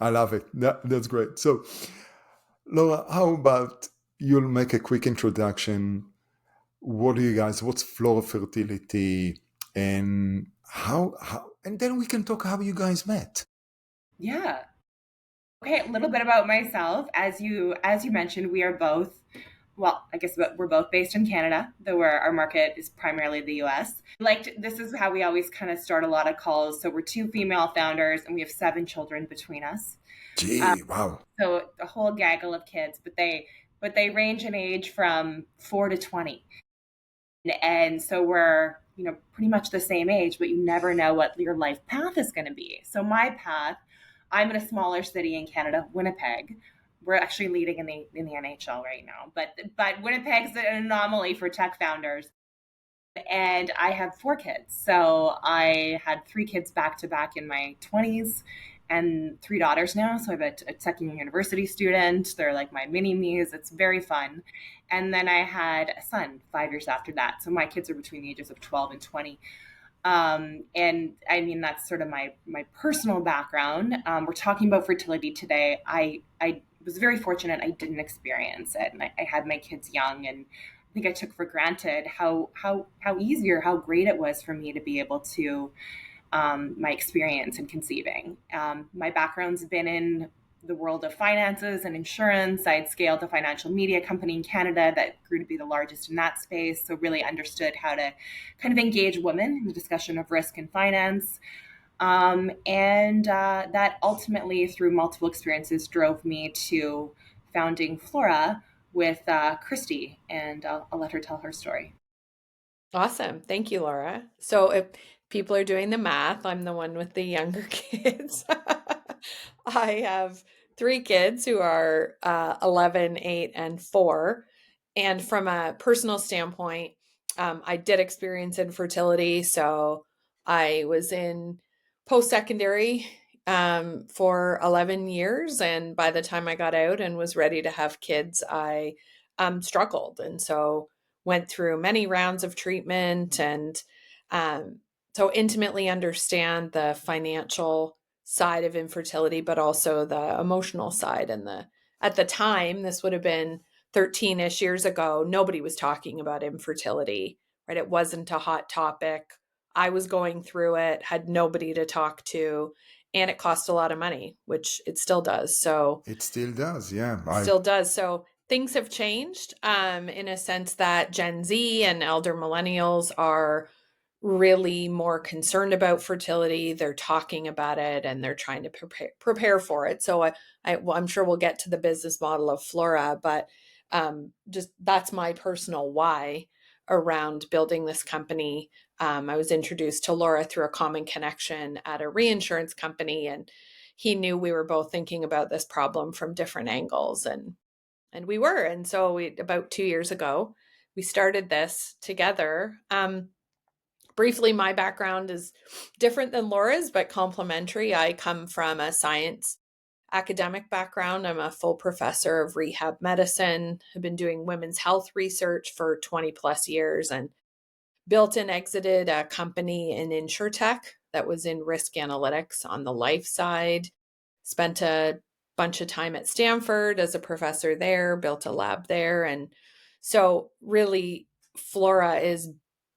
I love it. That's great. So, Laura, how about you'll make a quick introduction? What do you guys, what's Flora Fertility, and and then we can talk how you guys met. Yeah. Okay, a little bit about myself. As you mentioned, we are both well, I guess we're both based in Canada, though our market is primarily the US. This is how we always kind of start a lot of calls. So we're two female founders and we have 7 children between us. Um, Gee, wow. so a whole gaggle of kids, but they range in age from 4 to 20. And so we're, pretty much the same age, but you never know what your life path is going to be. So my path, I'm in a smaller city in Canada, Winnipeg. We're actually leading in the NHL right now, but Winnipeg's an anomaly for tech founders. And I have 4 kids. So I had 3 kids back to back in my 20s and 3 daughters now. So I have a second university student. They're like my mini me's. It's very fun. And then I had a son 5 years after that. So my kids are between the ages of 12 and 20. And I mean, that's sort of my personal background. We're talking about fertility today. I was very fortunate I didn't experience it. And I had my kids young, and I think I took for granted how easy or how great it was for me to be able to my experience in conceiving. My background's been in the world of finances and insurance. I had scaled a financial media company in Canada that grew to be the largest in that space. So really understood how to kind of engage women in the discussion of risk and finance. And that ultimately, through multiple experiences, drove me to founding Flora with Christy. And I'll let her tell her story. Awesome. Thank you, Laura. So if people are doing the math, I'm the one with the younger kids. I have 3 kids who are 11, 8, and 4. And from a personal standpoint, I did experience infertility. So I was in post-secondary for 11 years. And by the time I got out and was ready to have kids, I struggled. And so went through many rounds of treatment and so intimately understand the financial side of infertility, but also the emotional side. And at the time, this would have been 13-ish years ago, nobody was talking about infertility, right? It wasn't a hot topic. I was going through it, had nobody to talk to, and it cost a lot of money, which it still does. So It still does, yeah. still does. So things have changed in a sense that Gen Z and elder millennials are really more concerned about fertility. They're talking about it and they're trying to prepare for it. So I'm sure we'll get to the business model of Flora, but just that's my personal why around building this company. I was introduced to Laura through a common connection at a reinsurance company, and he knew we were both thinking about this problem from different angles, and we were. And so about 2 years ago, we started this together. Briefly, my background is different than Laura's, but complementary. I come from a science academic background. I'm a full professor of rehab medicine. I've been doing women's health research for 20 plus years and built and exited a company in InsurTech that was in risk analytics on the life side. Spent a bunch of time at Stanford as a professor there, built a lab there. And so, really, Flora is,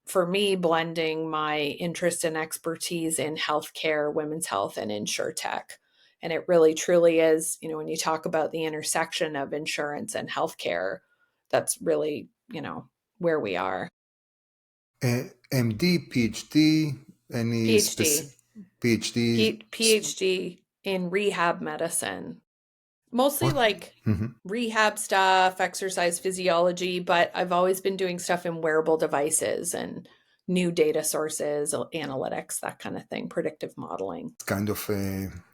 for me, blending my interest and expertise in healthcare, women's health, and InsurTech. And it really truly is, when you talk about the intersection of insurance and healthcare, that's really, where we are. MD, PhD, any PhD, specific PhD? PhD in rehab medicine, mostly What? like Mhm. rehab stuff, exercise physiology, but I've always been doing stuff in wearable devices and new data sources, analytics, that kind of thing, predictive modeling. It's kind of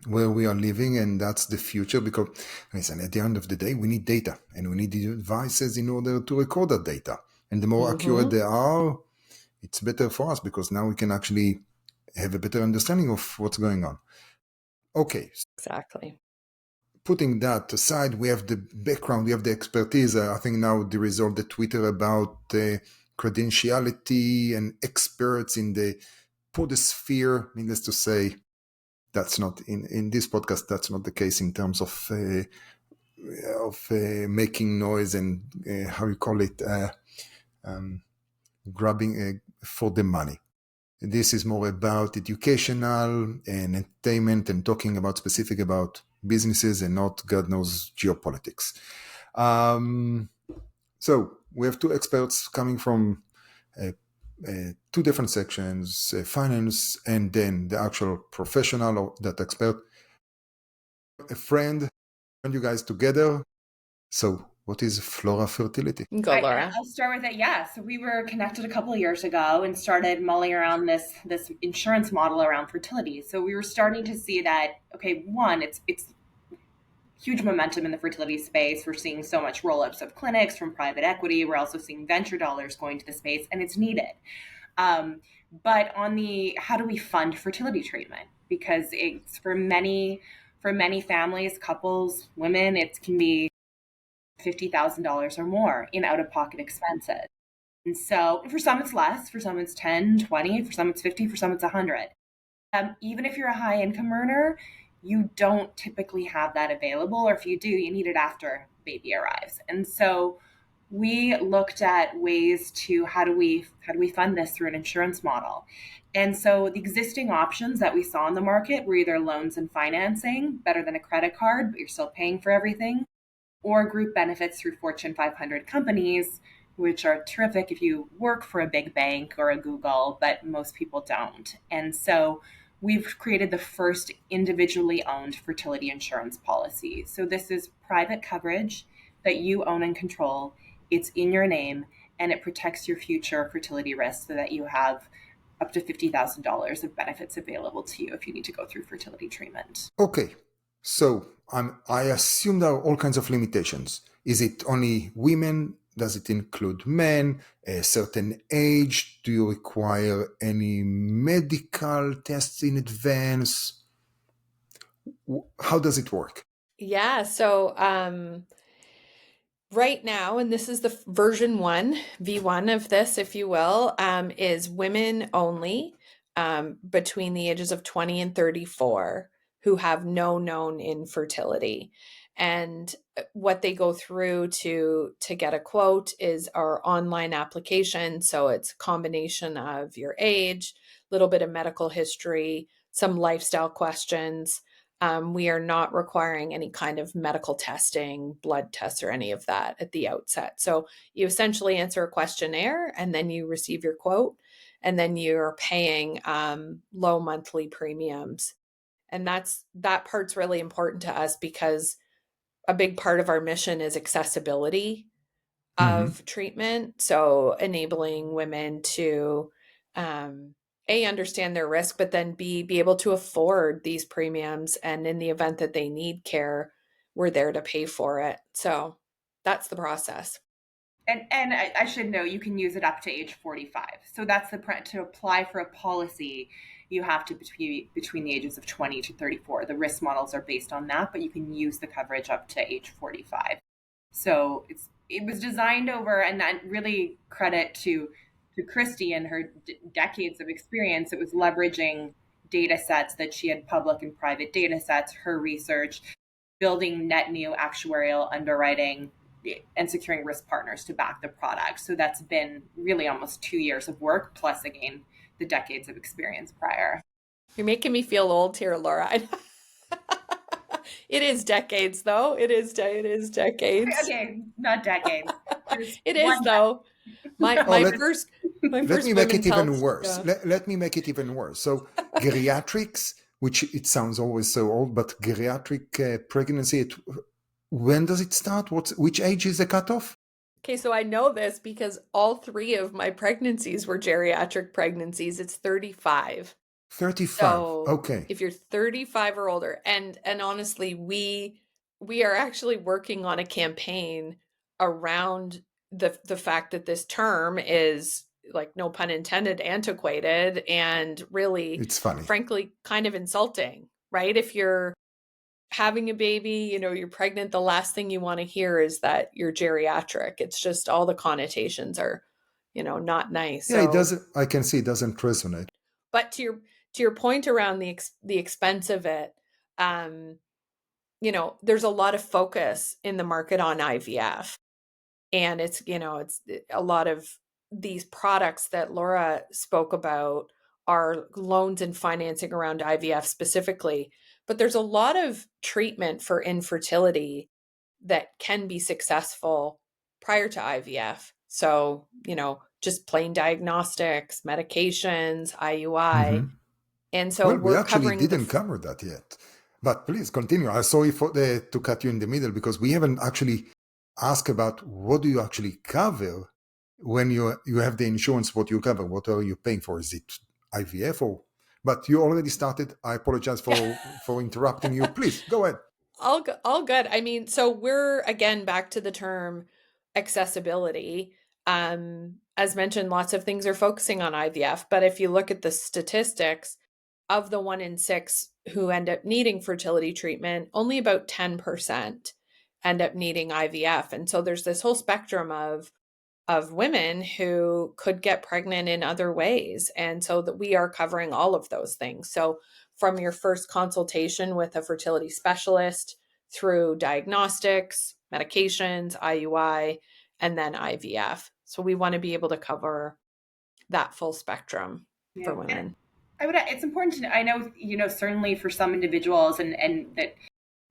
where we are living, and that's the future. Because, listen, at the end of the day, we need data, and we need the devices in order to record that data. And the more accurate Mm-hmm. they are, it's better for us because now we can actually have a better understanding of what's going on. Okay, Exactly. putting that aside, we have the background, we have the expertise. I think now there is all the Twitter about credentiality and experts in the podosphere, needless to say. that's not in this podcast. That's not the case in terms of making noise and how you call it, grabbing for the money. This is more about educational and entertainment and talking about specific about businesses and not God knows geopolitics. So we have two experts coming from two different sections, finance and then the actual professional or that expert. A friend, and you guys together. So what is Flora Fertility? Go, Laura. I'll start with it. Yeah. So we were connected a couple of years ago and started mulling around this insurance model around fertility. So we were starting to see that, okay, one, it's huge momentum in the fertility space. We're seeing so much roll-ups of clinics from private equity. We're also seeing venture dollars going to the space, and it's needed. But on the how do we fund fertility treatment? Because it's for many families, couples, women, it can be $50,000 or more in out-of-pocket expenses. And so for some it's less, for some it's 10, 20, for some it's 50, for some it's 100. Even if you're a high income earner, you don't typically have that available, or if you do, you need it after baby arrives. And so we looked at ways to how do we fund this through an insurance model. And so the existing options that we saw in the market were either loans and financing, better than a credit card, but you're still paying for everything, or group benefits through Fortune 500 companies, which are terrific if you work for a big bank or a Google, but most people don't. And so we've created the first individually owned fertility insurance policy. So this is private coverage that you own and control. It's in your name, and it protects your future fertility risks so that you have up to $50,000 of benefits available to you if you need to go through fertility treatment. Okay, so I assume there are all kinds of limitations. Is it only women? Does it include men? A certain age? Do you require any medical tests in advance? How does it work? Yeah, so right now, and this is the version 1, V1 of this, if you will, is women only between the ages of 20 and 34 who have no known infertility. And what they go through to get a quote is our online application. So it's a combination of your age, a little bit of medical history, some lifestyle questions. We are not requiring any kind of medical testing, blood tests, or any of that at the outset. So you essentially answer a questionnaire and then you receive your quote, and then you're paying low monthly premiums. And that part's really important to us because a big part of our mission is accessibility of treatment. So enabling women to A, understand their risk, but then B, be able to afford these premiums. And in the event that they need care, we're there to pay for it. So that's the process. And I should know you can use it up to age 45. So that's to apply for a policy, you have to be between the ages of 20 to 34. The risk models are based on that, but you can use the coverage up to age 45. So it was designed over, and that really credit to Christy and her decades of experience. It was leveraging data sets that she had, public and private data sets, her research, building net new actuarial underwriting, and securing risk partners to back the product. So that's been really almost 2 years of work, plus again, the decades of experience prior. You're making me feel old here, Laura. It is decades, though. It is decades. Okay, not decades. It is, though. My first let me make it even worse. Let me make it even worse. So geriatrics, which it sounds always so old, but geriatric pregnancy, when does it start? Which age is the cutoff? Okay, so I know this because all 3 of my pregnancies were geriatric pregnancies. It's 35. 35. So okay. If you're 35 or older, and honestly, we are actually working on a campaign around the fact that this term is, like, no pun intended, antiquated and really, it's funny, frankly, kind of insulting, right? If you're having a baby, you're pregnant, the last thing you want to hear is that you're geriatric. It's just all the connotations are, not nice. Yeah, so, it doesn't. I can see it doesn't resonate. But to to your point around the expense of it, there's a lot of focus in the market on IVF, and it's a lot of these products that Laura spoke about are loans and financing around IVF specifically, but there's a lot of treatment for infertility that can be successful prior to IVF. So, just plain diagnostics, medications, IUI. Mhm. And so Well, we we're actually covering didn't cover that yet. But please continue. I'm sorry to cut you in the middle because we haven't actually asked about what do you actually cover when you have the insurance, what you cover, what are you paying for? Is it IVF or? But you already started. I apologize for interrupting you. Please go ahead. all good. I mean, so we're again back to the term accessibility. As mentioned, lots of things are focusing on IVF, but if you look at the statistics of the 1 in 6 who end up needing fertility treatment, only about 10% end up needing IVF. And so there's this whole spectrum of women who could get pregnant in other ways. And so that we are covering all of those things. So from your first consultation with a fertility specialist through diagnostics, medications, IUI, and then IVF. So we want to be able to cover that full spectrum for women. It's important to know, I know, certainly for some individuals and that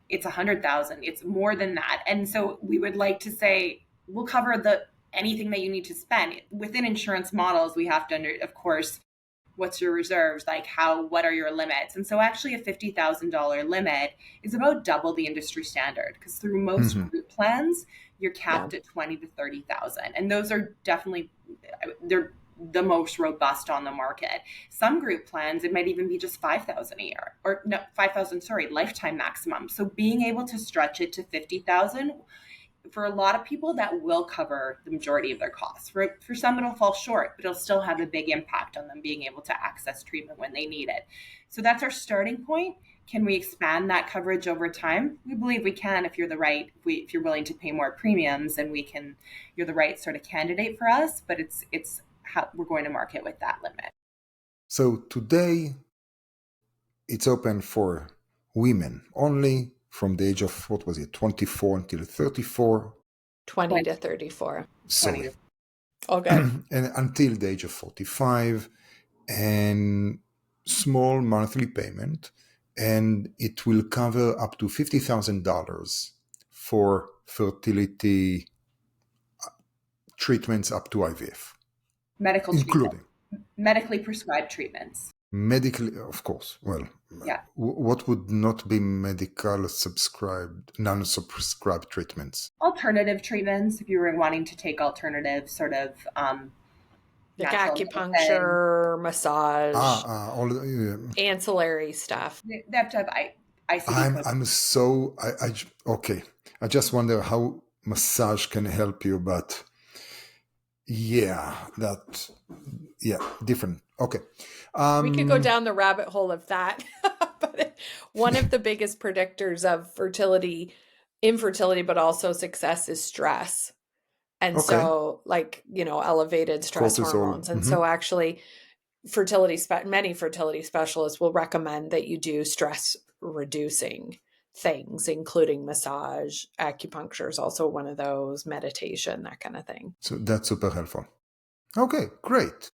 it's 100,000, it's more than that. And so we would like to say, we'll cover anything that you need to spend within insurance models. We have to, of course, what's your reserves, like what are your limits? And so actually a $50,000 limit is about double the industry standard, because through most group plans, you're capped at 20 to 30,000. And those are definitely, they're the most robust on the market. Some group plans, it might even be just 5,000 a year, or no, 5,000, sorry, lifetime maximum. So being able to stretch it to 50,000, for a lot of people, that will cover the majority of their costs. For some, it'll fall short, but it'll still have a big impact on them being able to access treatment when they need it. So that's our starting point. Can we expand that coverage over time? We believe we can if you're if you're willing to pay more premiums, and you're the right sort of candidate for us, but it's how we're going to market with that limit. So today, it's open for women only from the age of, 24 until 34? 20 to 34. Sorry. Okay. And until the age of 45, and small monthly payment, and it will cover up to $50,000 for fertility treatments up to IVF. Medically prescribed treatments. Medically, of course. Well, yeah. What would not be non-subscribed treatments? Alternative treatments, if you were wanting to take alternative sort of like acupuncture, massage, ancillary stuff. They have to have ICD. Okay. I just wonder how massage can help you, but different. Okay. We could go down the rabbit hole of that. But one of the biggest predictors of infertility, but also success, is stress. And so elevated stress hormones. And so actually many fertility specialists will recommend that you do stress reducing things, including massage. Acupuncture is also one of those, meditation, that kind of thing. So that's super helpful. Okay, great.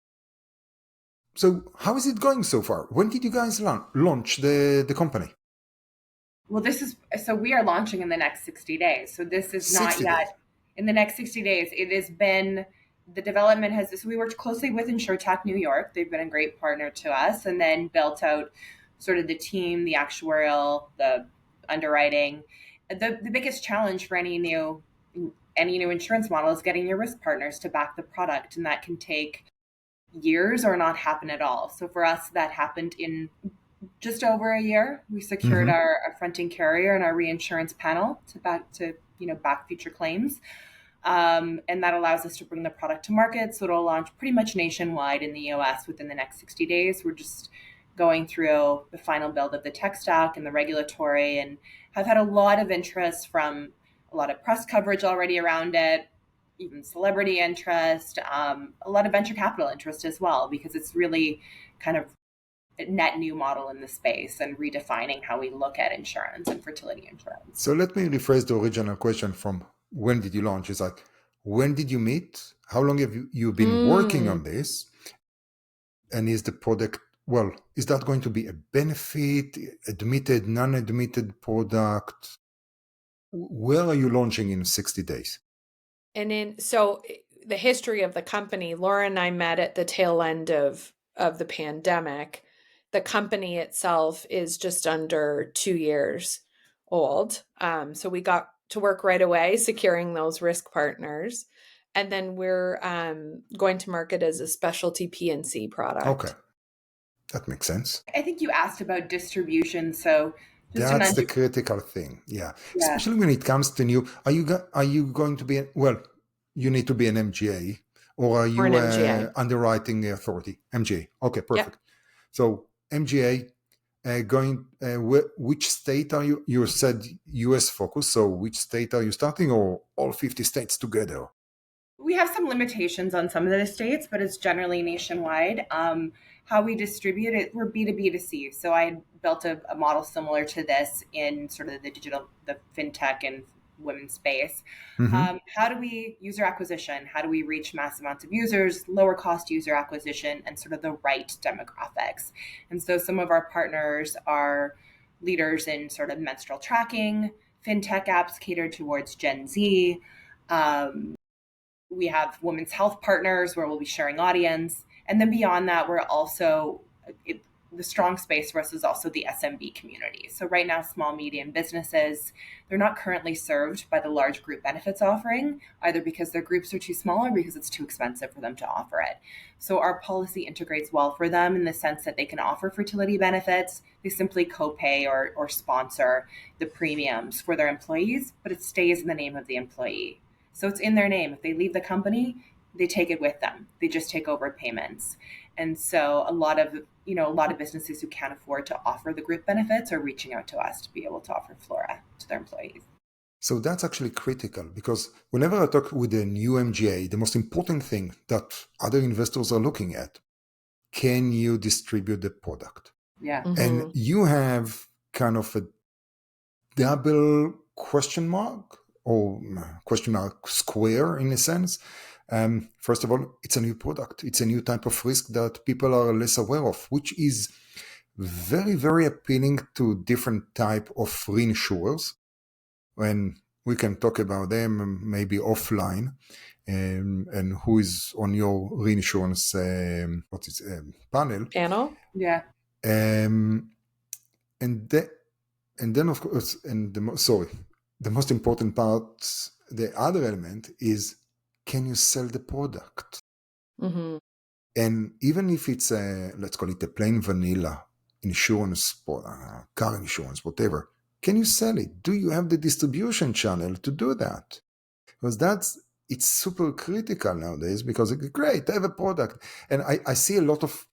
So how is it going so far? When did you guys launch the company? Well, we are launching in the next 60 days. So this is not yet in the next 60 days. It has been, the development so we worked closely with InsurTech New York. They've been a great partner to us, and then built out sort of the team, the actuarial, the underwriting. The biggest challenge for any new insurance model is getting your risk partners to back the product, and that can take years or not happen at all. So for us, that happened in just over a year. We secured our fronting carrier and our reinsurance panel to back future claims. And that allows us to bring the product to market. So it'll launch pretty much nationwide in the US within the next 60 days. We're just going through the final build of the tech stack and the regulatory, and have had a lot of interest from a lot of press coverage already around it, even celebrity interest, a lot of venture capital interest as well, because it's really kind of net new model in the space and redefining how we look at insurance and fertility insurance. So let me rephrase the original question from when did you launch? It's like, when did you meet? How long have you been working on this? And is the product, well, is that going to be a benefit, admitted, non-admitted product? Where are you launching in 60 days? So the history of the company, Laura and I met at the tail end of the pandemic. The company itself is just under 2 years old. So we got to work right away, securing those risk partners. And then we're going to market as a specialty P&C product. Okay. That makes sense. I think you asked about distribution. So that's the critical thing. Yeah. Especially when it comes to new, are you going to be, well, you need to be an MGA, or are you an underwriting authority? MGA. Okay, perfect. Yep. So MGA, which state are you? You said US focus. So which state are you starting, or all 50 states together? We have some limitations on some of the states, but it's generally nationwide. How we distribute it, we're B2B2C. So I built a model similar to this in sort of the fintech and women's space. Mm-hmm. How do we user acquisition? How do we reach mass amounts of users, lower cost user acquisition, and sort of the right demographics? And so some of our partners are leaders in sort of menstrual tracking, fintech apps catered towards Gen Z. We have women's health partners where we'll be sharing audience. And then beyond that, we're also, the strong space for us is also the SMB community. So right now, small, medium businesses, they're not currently served by the large group benefits offering, either because their groups are too small or because it's too expensive for them to offer it. So our policy integrates well for them in the sense that they can offer fertility benefits. They simply co-pay or sponsor the premiums for their employees, but it stays in the name of the employee. So it's in their name. If they leave the company, they take it with them. They just take over payments. And so a lot of businesses who can't afford to offer the group benefits are reaching out to us to be able to offer Flora to their employees. So that's actually critical, because whenever I talk with a new MGA, the most important thing that other investors are looking at, can you distribute the product? Yeah. Mm-hmm. And you have kind of a double question mark, or question mark square in a sense. First of all, it's a new product. It's a new type of risk that people are less aware of, which is very, very appealing to different type of reinsurers. And we can talk about them maybe offline, and who is on your reinsurance panel. Yeah. And then of course, the most important part, the other element is, can you sell the product? Mm-hmm. And even if it's let's call it a plain vanilla insurance, car insurance, whatever, can you sell it? Do you have the distribution channel to do that? Because it's super critical nowadays, because it's great, I have a product. And I see a lot of,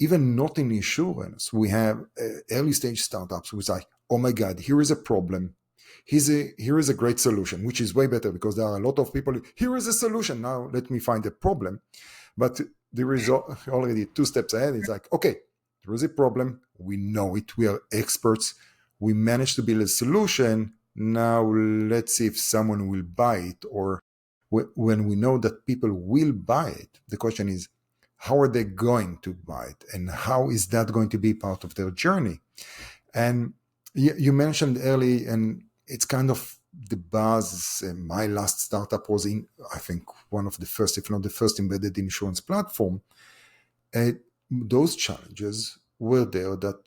even not in insurance, we have early stage startups who's like, oh my God, here is a problem. Here is a great solution, which is way better, because there are a lot of people, here is a solution, now let me find a problem. But there is already 2 steps ahead. It's like, okay, there is a problem, we know it, we are experts, we managed to build a solution, now let's see if someone will buy it. Or when we know that people will buy it, the question is, how are they going to buy it, and how is that going to be part of their journey? And you mentioned early, and it's kind of the buzz. My last startup was I think, one of the first, if not the first, embedded insurance platform. Those challenges were there. That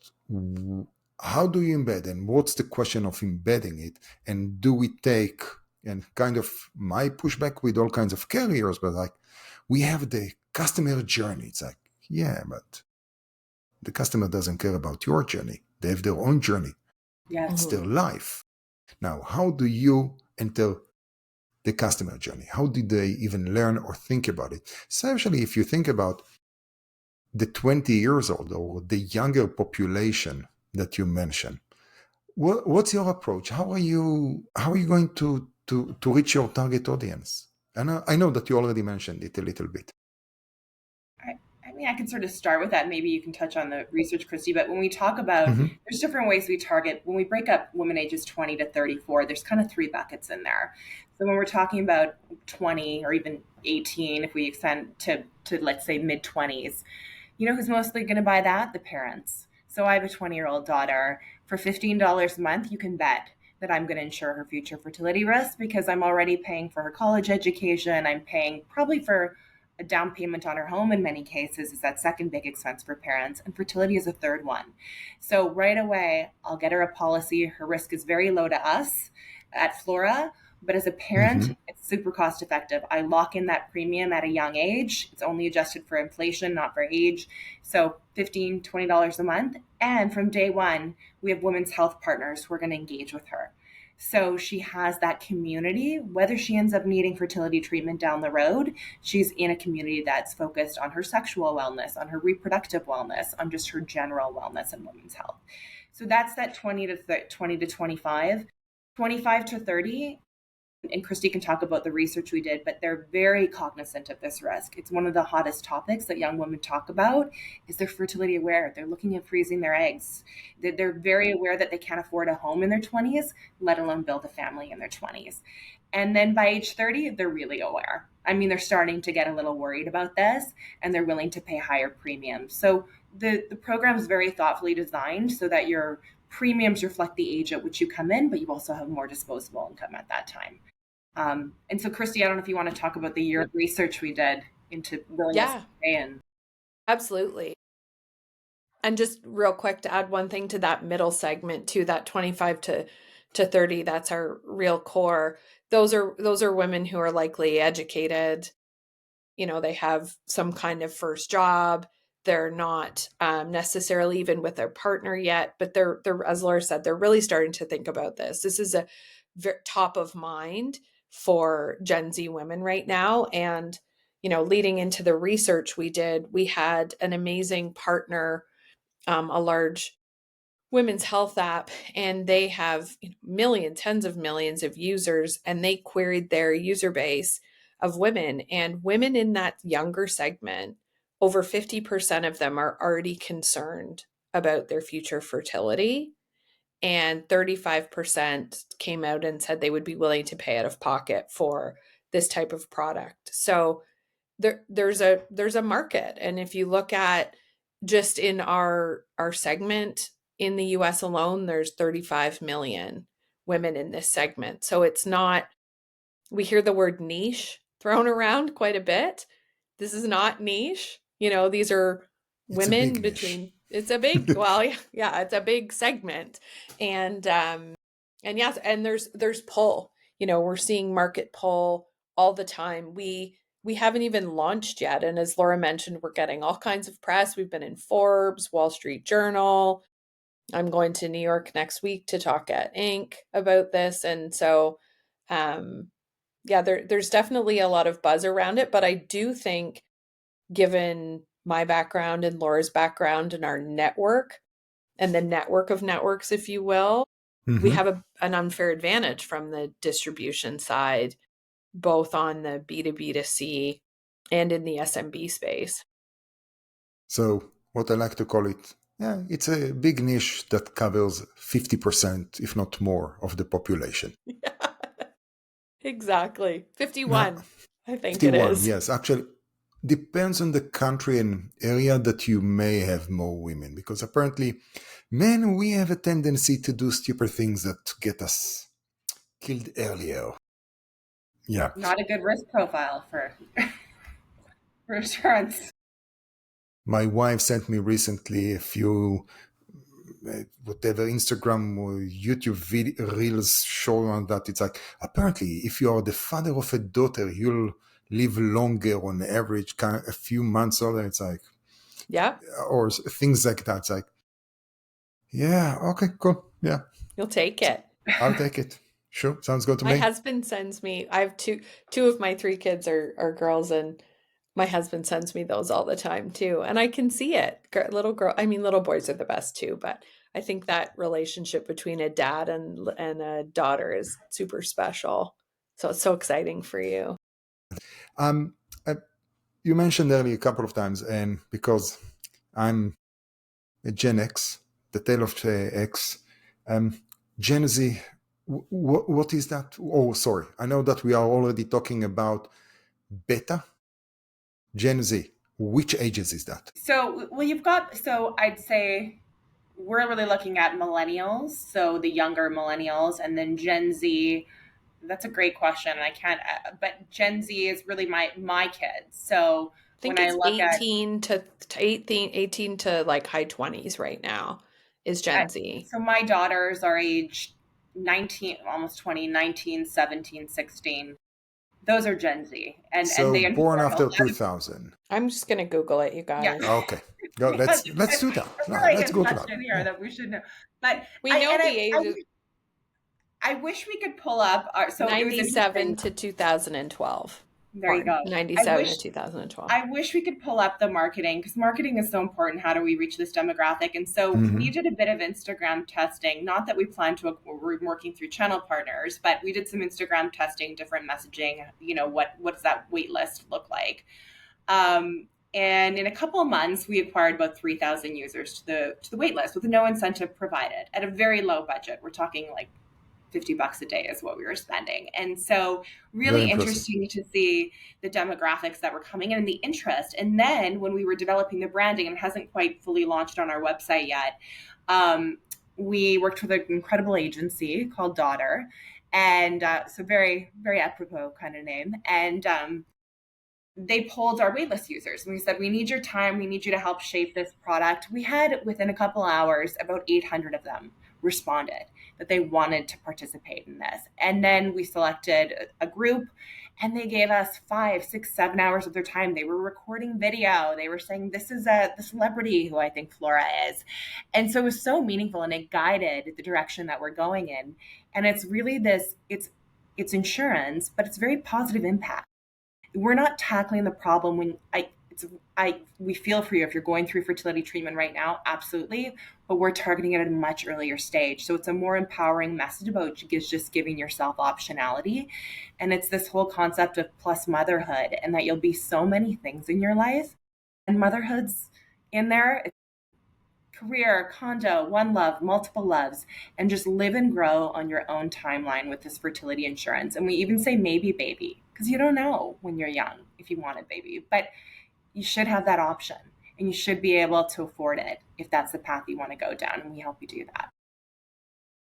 how do you embed, and what's the question of embedding it? And do we take, and kind of my pushback with all kinds of carriers, but like, we have the customer journey. It's like, yeah, but the customer doesn't care about your journey. They have their own journey. Yeah. It's their life. Now, how do you enter the customer journey? How did they even learn or think about it? So actually, if you think about the 20 years old or the younger population that you mentioned, what's your approach? How are you going to reach your target audience? And I know that you already mentioned it a little bit. I can sort of start with that. Maybe you can touch on the research, Christy. But when we talk about, there's different ways we target. When we break up women ages 20 to 34, there's kind of three buckets in there. So when we're talking about 20 or even 18, if we extend to let's say mid 20s, you know who's mostly going to buy that? The parents. So I have a 20-year-old daughter. For $15 a month, you can bet that I'm going to insure her future fertility risk because I'm already paying for her college education. I'm paying probably for a down payment on her home in many cases is that second big expense for parents, and fertility is a third one. So right away, I'll get her a policy. Her risk is very low to us at Flora, but as a parent, it's super cost effective. I lock in that premium at a young age. It's only adjusted for inflation, not for age. So $15, $20 a month. And from day one, we have women's health partners who are going to engage with her. So she has that community, whether she ends up needing fertility treatment down the road, she's in a community that's focused on her sexual wellness, on her reproductive wellness, on just her general wellness and women's health. So that's that 20 to 25. 25 to 30, and Christy can talk about the research we did, but they're very cognizant of this risk. It's one of the hottest topics that young women talk about is they're fertility aware. They're looking at freezing their eggs. They're very aware that they can't afford a home in their 20s, let alone build a family in their 20s. And then by age 30, they're really aware. I mean, they're starting to get a little worried about this and they're willing to pay higher premiums. So the program is very thoughtfully designed so that your premiums reflect the age at which you come in, but you also have more disposable income at that time. And so, Christy, I don't know if you want to talk about the year of research we did into willingness to pay in. Absolutely. And just real quick to add one thing to that middle segment, to that 25 to 30, that's our real core. Those are women who are likely educated. You know, they have some kind of first job. They're not necessarily even with their partner yet, but they're, as Laura said, they're really starting to think about this. This is a top of mind for Gen Z women right now. And, you know, leading into the research we did, we had an amazing partner, a large women's health app, and they have millions, tens of millions of users, and they queried their user base of women, and women in that younger segment, over 50% of them are already concerned about their future fertility. And 35% came out and said they would be willing to pay out of pocket for this type of product. So there's a market. And if you look at just in our segment in the US alone, there's 35 million women in this segment. So it's not, we hear the word niche thrown around quite a bit. This is not niche. You know, these are women between, it's a big, well, yeah, it's a big segment. And yes, and there's pull, you know, we're seeing market pull all the time. We haven't even launched yet. And as Laura mentioned, we're getting all kinds of press. We've been in Forbes, Wall Street Journal. I'm going to New York next week to talk at Inc. about this. And so, yeah, there's definitely a lot of buzz around it. But I do think, given my background and Laura's background and our network and the network of networks, if you will, we have an unfair advantage from the distribution side, both on the B2B2C and in the SMB space. So what I like to call it, yeah, it's a big niche that covers 50%, if not more, of the population. Yeah, exactly. 51, now, I think 51, it is. Yes, actually, depends on the country and area that you may have more women, because apparently men, we have a tendency to do stupid things that get us killed earlier. Yeah. Not a good risk profile for insurance. My wife sent me recently a few whatever Instagram or YouTube reels showing on that. It's like, apparently, if you are the father of a daughter, you'll live longer on average, a few months older. It's like, yeah, or things like that. It's like, yeah, okay, cool, yeah, you'll take it. I'll take it. Sure, sounds good to me. My husband sends me, I have two of my 3 kids are girls, and my husband sends me those all the time too. And I can see it. Little boys are the best too, but I think that relationship between a dad and a daughter is super special. So it's so exciting for you. you mentioned earlier a couple of times, and because I'm a Gen X, the tail of X, Gen Z, what is that? Oh, sorry. I know that we are already talking about beta. Gen Z, which ages is that? So, I'd say we're really looking at millennials, so the younger millennials, and then Gen Z. That's a great question. I can't, but Gen Z is really my kids. So I think when I it's look at 18 to like high 20s right now is Gen Z. so my daughters are age 19, almost 20, 19, 17, 16. Those are Gen Z, and So they born inform a after lot of 2000. I'm just going to Google it, you yeah. guys. Okay, go. Let's do that. A really Let's good go to that. question here that we should know. But We know the age I wish we could pull up our. So it was 97 interesting. to 2012. There you go. 97 to 2012. I wish we could pull up the marketing, because marketing is so important. How do we reach this demographic? And so we did a bit of Instagram testing. Not that we plan to, we're working through channel partners, but we did some Instagram testing, different messaging. What does that wait list look like? And in a couple of months, we acquired about 3,000 users to the wait list with no incentive provided at a very low budget. We're talking like $50 a day is what we were spending. And so really interesting to see the demographics that were coming in and the interest. And then when we were developing the branding, and it hasn't quite fully launched on our website yet, we worked with an incredible agency called Dr. And so very, very apropos kind of name. And they pulled our waitlist users, and we said, we need your time. We need you to help shape this product. We had, within a couple hours, about 800 of them responded that they wanted to participate in this. And then we selected a group, and they gave us 5, 6, 7 hours of their time. They were recording video. They were saying, this is the celebrity who I think Flora is. And so it was so meaningful, and it guided the direction that we're going in. And it's really it's insurance, but it's very positive impact. We're not tackling the problem when we feel for you if you're going through fertility treatment right now, absolutely, but we're targeting it at a much earlier stage. So it's a more empowering message about just giving yourself optionality. And it's this whole concept of plus motherhood, and that you'll be so many things in your life, and motherhood's in there. Career, condo, one love, multiple loves, and just live and grow on your own timeline with this fertility insurance. And we even say maybe baby, because you don't know when you're young if you want a baby, but you should have that option, and you should be able to afford it if that's the path you want to go down, and we help you do that.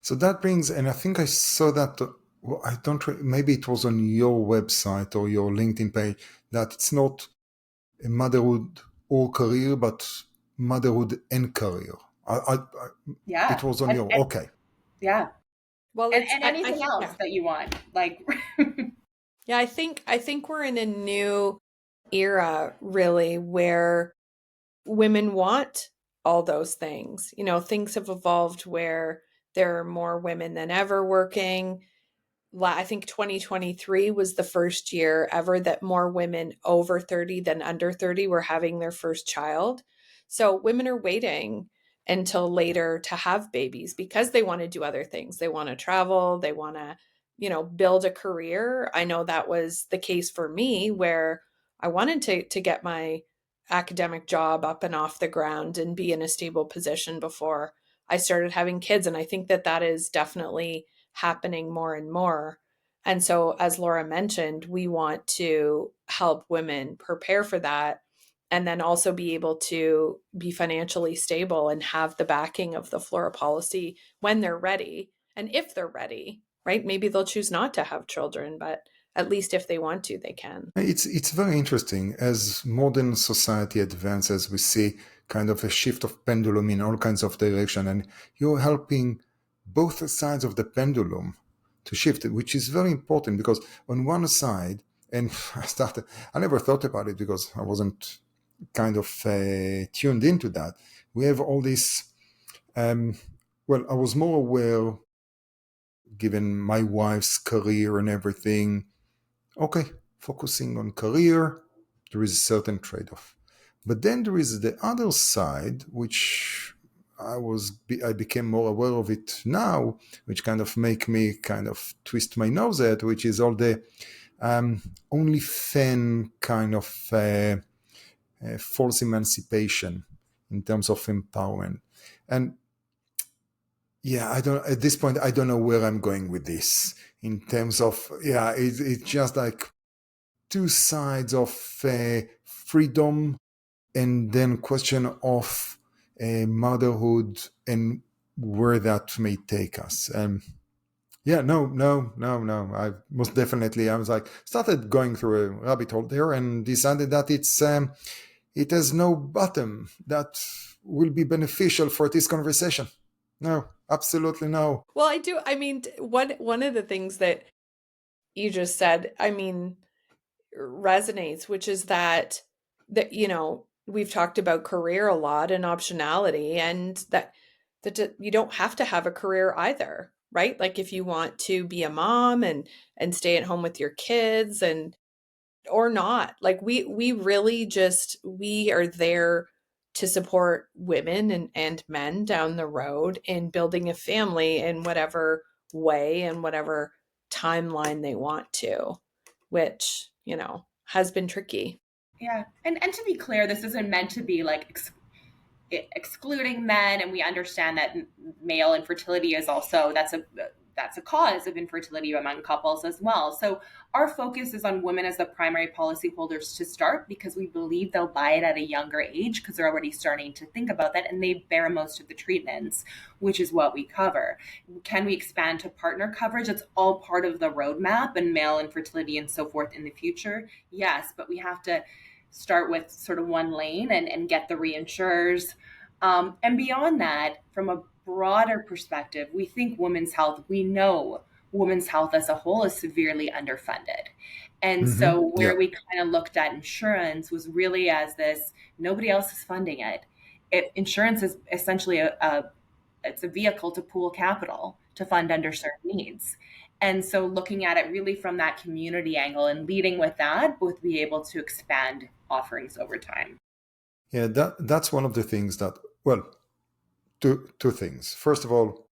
So that brings, and I think I saw that, maybe it was on your website or your LinkedIn page, that it's not a motherhood or career, but motherhood and career. Yeah. It was on your, okay. Yeah. Well, and anything else that you want, like. Yeah, I think we're in a new era, really, where women want all those things. Things have evolved where there are more women than ever working. I think 2023 was the first year ever that more women over 30 than under 30 were having their first child. So women are waiting until later to have babies because they want to do other things. They want to travel, they want to, build a career. I know that was the case for me, where I wanted to get my academic job up and off the ground and be in a stable position before I started having kids. And I think that is definitely happening more and more. And so, as Laura mentioned, we want to help women prepare for that, and then also be able to be financially stable and have the backing of the Flora policy when they're ready. And if they're ready, right? Maybe they'll choose not to have children, but at least if they want to, they can. It's very interesting. As modern society advances, we see kind of a shift of pendulum in all kinds of direction, and you're helping both sides of the pendulum to shift, which is very important, because on one side, and I never thought about it because I wasn't kind of tuned into that. We have all this, I was more aware, given my wife's career and everything, okay, focusing on career, there is a certain trade-off. But then there is the other side, which I became more aware of it now, which kind of make me kind of twist my nose at, which is all the only fan kind of false emancipation in terms of empowerment. And yeah, at this point, I don't know where I'm going with this in terms of, it's just like two sides of freedom and then question of motherhood and where that may take us. No. I most definitely, I was like, started going through a rabbit hole there and decided that it has no bottom that will be beneficial for this conversation. No, absolutely no. Well, I do. I mean, one of the things that you just said, I mean, resonates, which is that we've talked about career a lot and optionality, and that you don't have to have a career either, right? Like if you want to be a mom and stay at home with your kids and or not, like we really just, we are there to support women and men down the road in building a family in whatever way and whatever timeline they want to, which, has been tricky. Yeah. And to be clear, this isn't meant to be like excluding men, and we understand that male infertility is also that's a cause of infertility among couples as well. So our focus is on women as the primary policyholders to start, because we believe they'll buy it at a younger age because they're already starting to think about that, and they bear most of the treatments, which is what we cover. Can we expand to partner coverage? It's all part of the roadmap and male infertility and so forth in the future. Yes, but we have to start with sort of one lane and get the reinsurers. And beyond that, from a broader perspective, we think women's health, we know women's health as a whole is severely underfunded. And so where we kind of looked at insurance was really as this, nobody else is funding it. Insurance is essentially it's a vehicle to pool capital to fund underserved needs. And so looking at it really from that community angle and leading with that, would be able to expand offerings over time. Yeah, that's one of the things that, well, two things. First of all,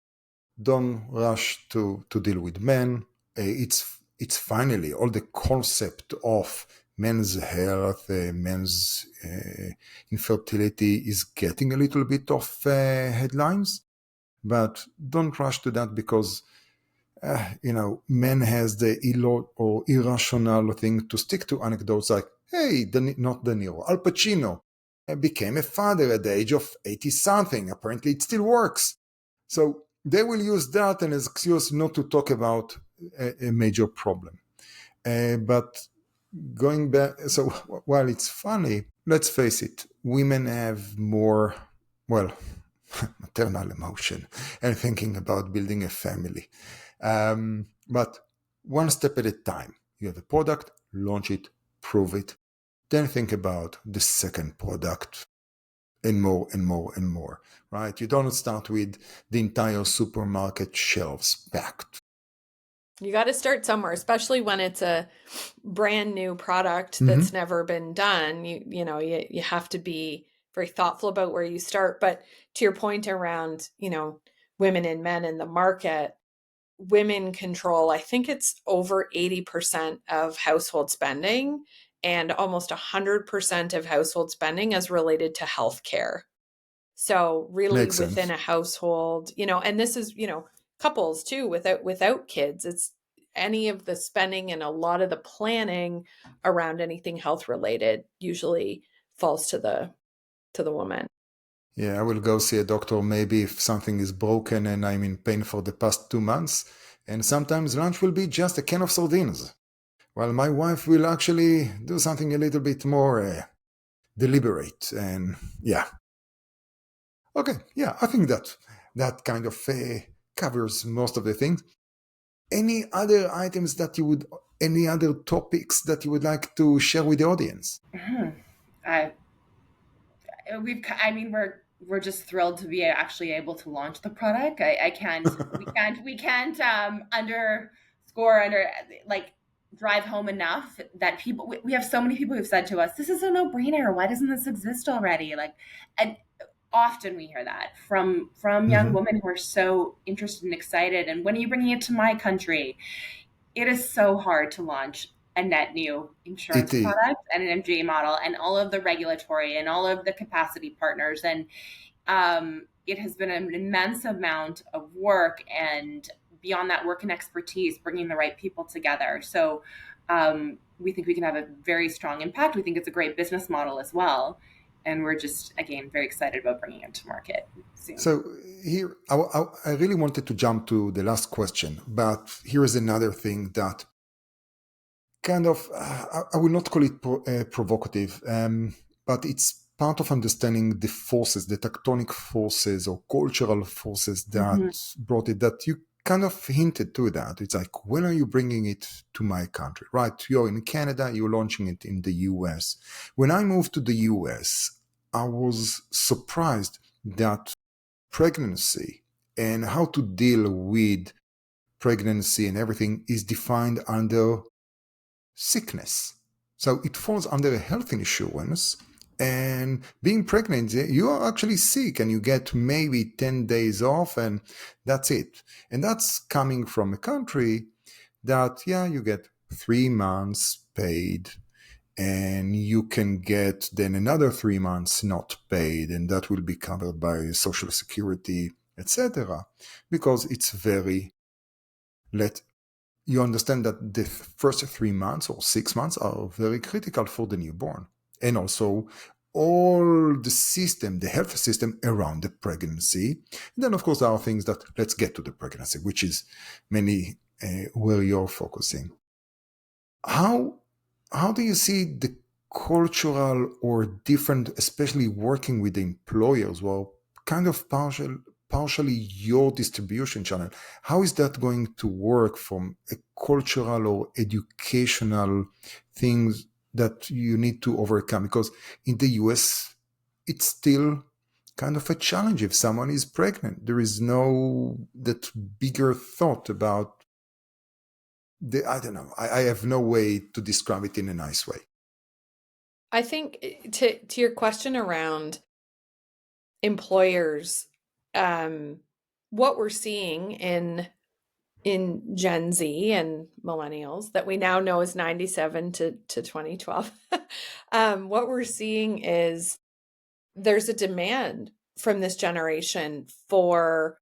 don't rush to deal with men. It's finally all the concept of men's health, men's infertility is getting a little bit of headlines, but don't rush to that because men has the irrational thing to stick to anecdotes like, hey, not De Niro, Al Pacino became a father at the age of 80 something. Apparently it still works. So they will use that as an excuse not to talk about a major problem. But going back, so while it's funny, let's face it, women have more, maternal emotion and thinking about building a family. But one step at a time. You have a product, launch it, prove it, then think about the second product and more and more and more, right? You don't start with the entire supermarket shelves packed. You got to start somewhere, especially when it's a brand new product that's never been done. You have to be very thoughtful about where you start. But to your point around, women and men in the market, women control, I think it's over 80% of household spending, and almost 100% of household spending is related to healthcare. So really within a household, and this is, couples too, without kids, it's any of the spending and a lot of the planning around anything health related usually falls to the woman. Yeah, I will go see a doctor maybe if something is broken and I'm in pain for the past 2 months. And sometimes lunch will be just a can of sardines, while my wife will actually do something a little bit more deliberate. And yeah. Okay, yeah, I think that kind of covers most of the things. Any other items any other topics that you would like to share with the audience? We're just thrilled to be actually able to launch the product. We can't drive home enough that we have so many people who've said to us, this is a no-brainer. Why doesn't this exist already? And often we hear that from young women who are so interested and excited. And when are you bringing it to my country? It is so hard to launch a net new insurance product and an MGA model, and all of the regulatory and all of the capacity partners. And it has been an immense amount of work, and beyond that, work and expertise, bringing the right people together. So we think we can have a very strong impact. We think it's a great business model as well. And we're just, again, very excited about bringing it to market soon. So here, I really wanted to jump to the last question, but here is another thing that kind of, I will not call it provocative, but it's part of understanding the forces, the tectonic forces or cultural forces that brought it, that you kind of hinted to that. It's like, when are you bringing it to my country, right? You're in Canada, you're launching it in the US. When I moved to the US, I was surprised that pregnancy and how to deal with pregnancy and everything is defined under sickness. So it falls under a health insurance, and being pregnant, you are actually sick and you get maybe 10 days off and that's it. And that's coming from a country that, you get 3 months paid and you can get then another 3 months not paid, and that will be covered by Social Security, etc. Because it's very, you understand that the first 3 months or 6 months are very critical for the newborn. And also all the system, the health system around the pregnancy. And then, of course, there are things that, let's get to the pregnancy, which is mainly where you're focusing. How do you see the cultural or different, especially working with the employers, well, kind of partially your distribution channel? How is that going to work from a cultural or educational things that you need to overcome? Because in the US, it's still kind of a challenge if someone is pregnant. There is no that bigger thought about I don't know. I have no way to describe it in a nice way. I think to your question around employers, what we're seeing in Gen Z and millennials that we now know is 97 to 2012, what we're seeing is there's a demand from this generation for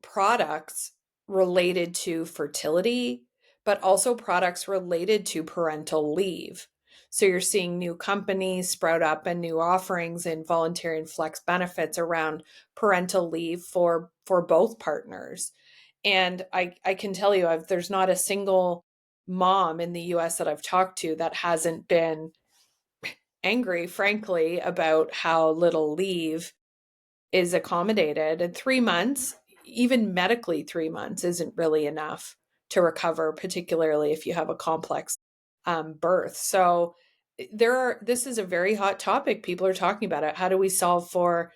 products related to fertility, but also products related to parental leave. So you're seeing new companies sprout up and new offerings in voluntary and flex benefits around parental leave for both partners. And I can tell you, there's not a single mom in the US that I've talked to that hasn't been angry, frankly, about how little leave is accommodated. And 3 months, even medically 3 months, isn't really enough to recover, particularly if you have a complex birth. So this is a very hot topic. People are talking about it. How do we solve for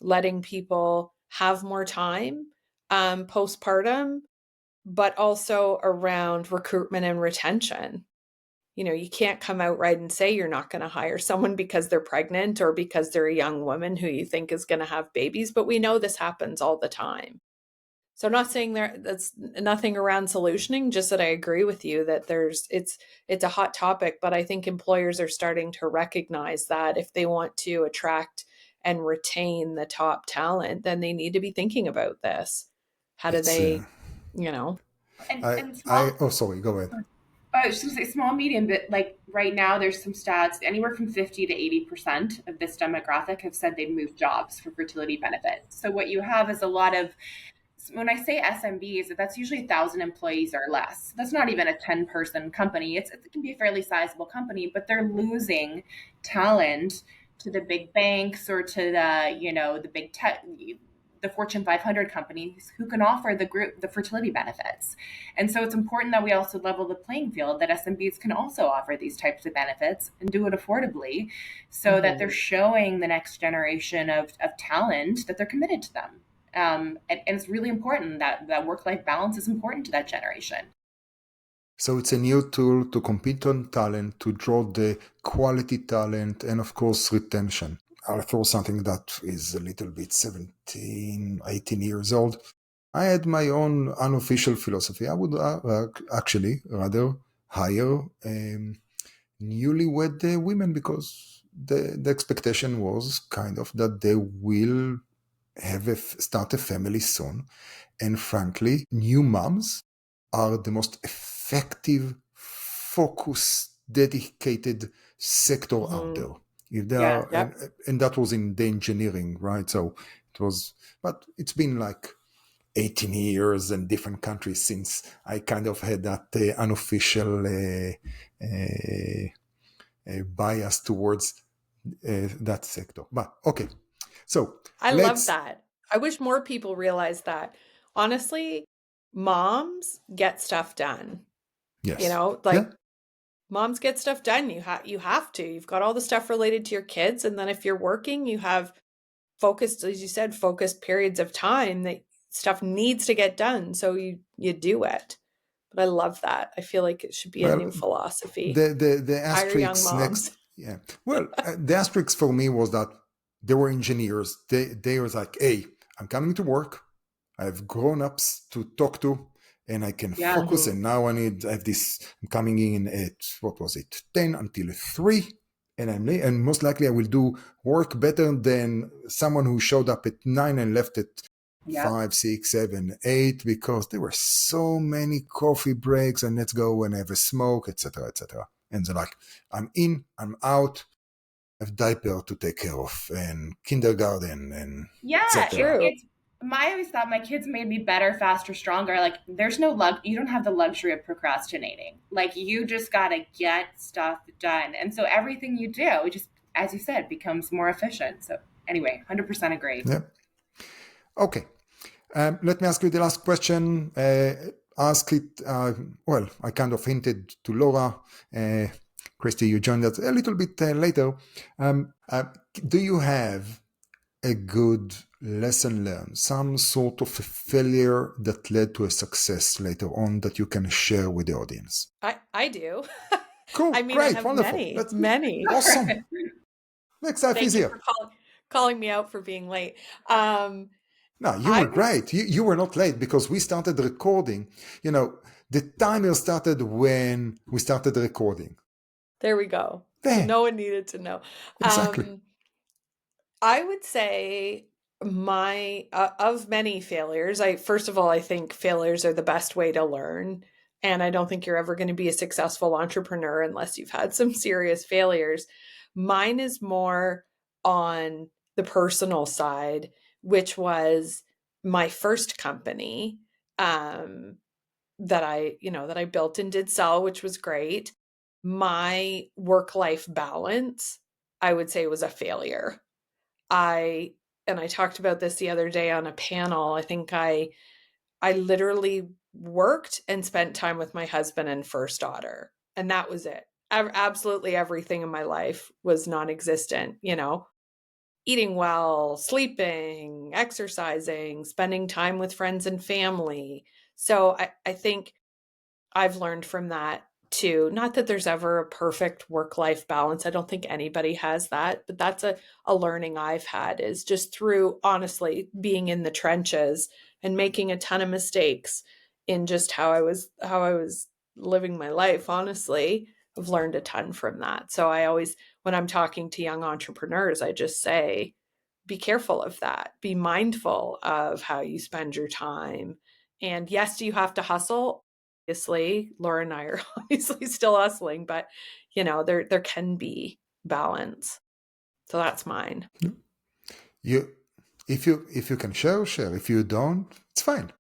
letting people have more time postpartum, but also around recruitment and retention? You can't come out right and say you're not going to hire someone because they're pregnant or because they're a young woman who you think is going to have babies, but we know this happens all the time. So I'm not saying that's nothing around solutioning, just that I agree with you that it's a hot topic, but I think employers are starting to recognize that if they want to attract and retain the top talent, then they need to be thinking about this. How do they, sorry, go ahead. I was just going to say small, medium, but like right now there's some stats, anywhere from 50 to 80% of this demographic have said they've moved jobs for fertility benefits. So what you have is a lot of, when I say SMBs, that's usually 1,000 employees or less. That's not even a 10-person company. It can be a fairly sizable company, but they're losing talent to the big banks or to the big tech, the Fortune 500 companies who can offer the fertility benefits. And so it's important that we also level the playing field, that SMBs can also offer these types of benefits and do it affordably so that they're showing the next generation of talent that they're committed to them. And it's really important that work-life balance is important to that generation. So it's a new tool to compete on talent, to draw the quality talent, and of course, retention. I'll throw something that is a little bit 17, 18 years old. I had my own unofficial philosophy. I would actually rather hire newlywed women because the expectation was kind of that they will start a family soon. And frankly, new moms are the most effective, focused, dedicated sector out there. If they Yeah. are, and that was in the engineering, right? So it was, but it's been like 18 years in different countries since I kind of had that unofficial bias towards that sector. But okay, so I love that. I wish more people realized that. Honestly, moms get stuff done. Yes. You know, like moms get stuff done. You have to. You've got all the stuff related to your kids, and then if you're working, you have focused, as you said, focused periods of time that stuff needs to get done. So you do it. But I love that. I feel like it should be a new philosophy. The Hire young asterisk moms. next, yeah. Well, the asterisk for me was that they were engineers. They was like, hey, I'm coming to work. I have grown-ups to talk to, and I can focus. And now I have this. I'm coming in at what was it, 10 until 3, and most likely I will do work better than someone who showed up at 9 and left at 5, 6, 7, 8, because there were so many coffee breaks and let's go and have a smoke, etc., etc. And they're like, I'm in, I'm out. I have diaper to take care of and kindergarten and true. I always thought my kids made me better, faster, stronger. Like there's no you don't have the luxury of procrastinating. Like you just got to get stuff done. And so everything you do, just as you said, becomes more efficient. So anyway, 100% agree. Yeah. Okay. Let me ask you the last question. Ask it, well, I kind of hinted to Laura. Christy, you joined us a little bit later. Do you have a good lesson learned, some sort of a failure that led to a success later on that you can share with the audience? I do. Cool, I mean, great, I have wonderful. many. Awesome. Makes life easier. Thank you for calling me out for being late. No, you were great. You were not late because we started recording. You know, the timer started when we started recording. There we go. There. No one needed to know. Exactly. I would say of many failures, first of all, I think failures are the best way to learn. And I don't think you're ever going to be a successful entrepreneur unless you've had some serious failures. Mine is more on the personal side, which was my first company that I built and did sell, which was great. My work-life balance, I would say, was a failure. I talked about this the other day on a panel. I think I literally worked and spent time with my husband and first daughter, and that was it. Absolutely everything in my life was non-existent, eating well, sleeping, exercising, spending time with friends and family. So I think I've learned from that too. Not that there's ever a perfect work-life balance. I don't think anybody has that, but that's a learning I've had, is just through, honestly, being in the trenches and making a ton of mistakes in just how I was living my life. Honestly, I've learned a ton from that. So I always, when I'm talking to young entrepreneurs, I just say, be careful of that. Be mindful of how you spend your time. And yes, do you have to hustle? Obviously, Laura and I are obviously still hustling, but there can be balance. So that's mine. If you can share. If you don't, it's fine.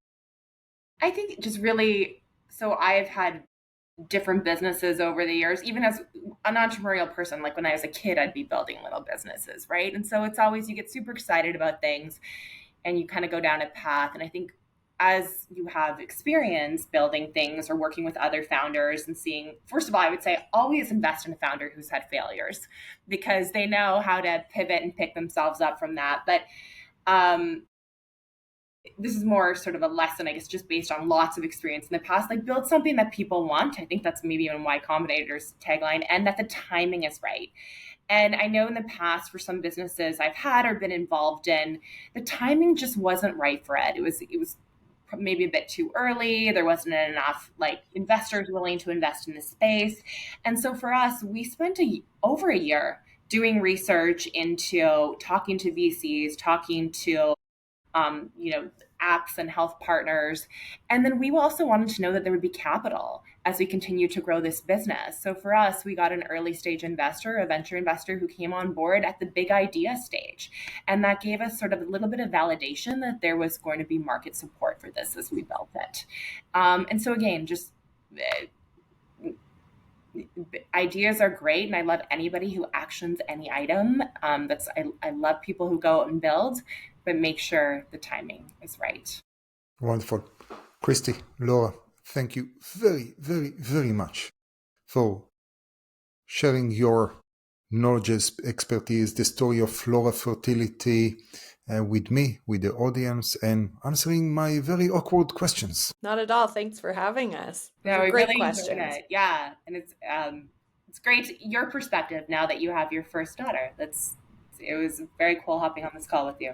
I think just really, so I've had different businesses over the years, even as an entrepreneurial person. Like when I was a kid, I'd be building little businesses, right? And so it's always, you get super excited about things and you kind of go down a path. And I think as you have experience building things or working with other founders and seeing, first of all, I would say always invest in a founder who's had failures, because they know how to pivot and pick themselves up from that. But this is more sort of a lesson, I guess, just based on lots of experience in the past. Like, build something that people want. I think that's maybe even Y Combinator's tagline, and that the timing is right. And I know in the past, for some businesses I've had or been involved in, the timing just wasn't right for it. It was maybe a bit too early. There wasn't enough investors willing to invest in the space. And so for us, we spent over a year doing research into talking to VCs, talking to apps and health partners. And then we also wanted to know that there would be capital as we continue to grow this business. So for us, we got an early stage investor, a venture investor who came on board at the big idea stage. And that gave us sort of a little bit of validation that there was going to be market support for this as we built it. And so again, just ideas are great, and I love anybody who actions any item. I love people who go out and build, but make sure the timing is right. Wonderful. Christy, Laura, thank you very, very, very much for sharing your knowledge, expertise, the story of Flora Fertility with me, with the audience, and answering my very awkward questions. Not at all. Thanks for having us. No, we great really questions. enjoyed it. Yeah, and it's great your perspective now that you have your first daughter. It was very cool hopping on this call with you.